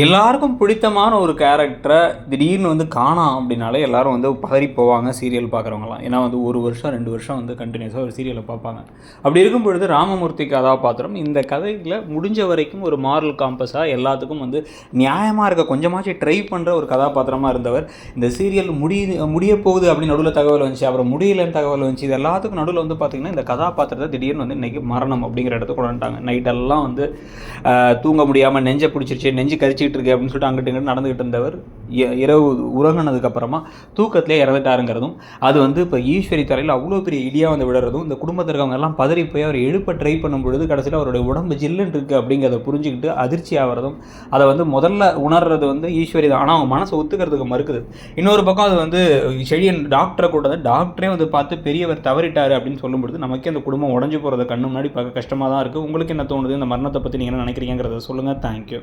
எல்லாருக்கும் பிடித்தமான ஒரு கேரக்டரை திடீர்னு காணோம் அப்படின்னாலே எல்லாரும் பதறி போவாங்க சீரியல் பார்க்குறவங்களாம். ஏன்னா 1 வருஷம் 2 வருஷம் கண்டினியூஸாக ஒரு சீரியலை பார்ப்பாங்க. அப்படி இருக்கும் பொழுது ராமமூர்த்தி கதாபாத்திரம் இந்த கதையில் முடிஞ்ச வரைக்கும் ஒரு மாரல் காம்பஸாக எல்லாத்துக்கும் நியாயமாக இருக்க கொஞ்சமாச்சும் ட்ரை பண்ணுற ஒரு கதாபாத்திரமாக இருந்தவர். இந்த சீரியல் முடிய போகுது அப்படின்னு நடுவில் தகவல் வந்துச்சு, அப்புறம் முடியலன்னு தகவல் வந்துச்சு. இது எல்லாத்துக்கும் நடுவில் பார்த்திங்கன்னா இந்த கதாபாத்திரத்தை திடீர்னு இன்றைக்கி மரணம் அப்படிங்கிற இடத்துக்கு கொண்டு வந்துட்டாங்க. நைட்டெல்லாம் தூங்க முடியாமல் நெஞ்சை பிடிச்சிருச்சு, நெஞ்சு கரிச்சிக்கிட்டு இருக்கு அப்படின்னு சொல்லிட்டு அங்கிட்டு இங்கிட்டு நடந்துகிட்டு இருந்தவர் இரவு உறங்கினதுக்கப்புறமா தூக்கத்திலே இறந்துட்டாருங்கிறதும், அது இப்போ ஈஸ்வரி தலையில் அவ்வளோ பெரிய இடியாக விடுறதும், இந்த குடும்பத்தில் இருக்கவங்க எல்லாம் பதறி போய் அவர் எழுப்ப ட்ரை பண்ணும் பொழுது கடைசியில் அவருடைய உடம்பு ஜில்லுன்னு இருக்குது அப்படிங்கிறத புரிஞ்சுக்கிட்டு அதிர்ச்சி ஆகிறதும், அதை முதல்ல உணர்றது ஈஸ்வரி தான். ஆனால் அவங்க மனசை ஒத்துக்கிறதுக்கு மறுக்குது. இன்னொரு பக்கம் அது செழியன் டாக்டரை கூட்டது, டாக்டரே பார்த்து பெரியவர் தவறிட்டார் அப்படின்னு சொல்லும் பொழுது நமக்கே அந்த குடும்பம் உடஞ்சி போகிறத கண்ணு முன்னாடி பார்க்க கஷ்டமாக தான் இருக்குது. உங்களுக்கு என்ன தோணுது? இந்த மரணத்தை பற்றி நீங்கள் என்ன நினைக்கிறீங்கிறத சொல்லுங்கள். தேங்க்யூ.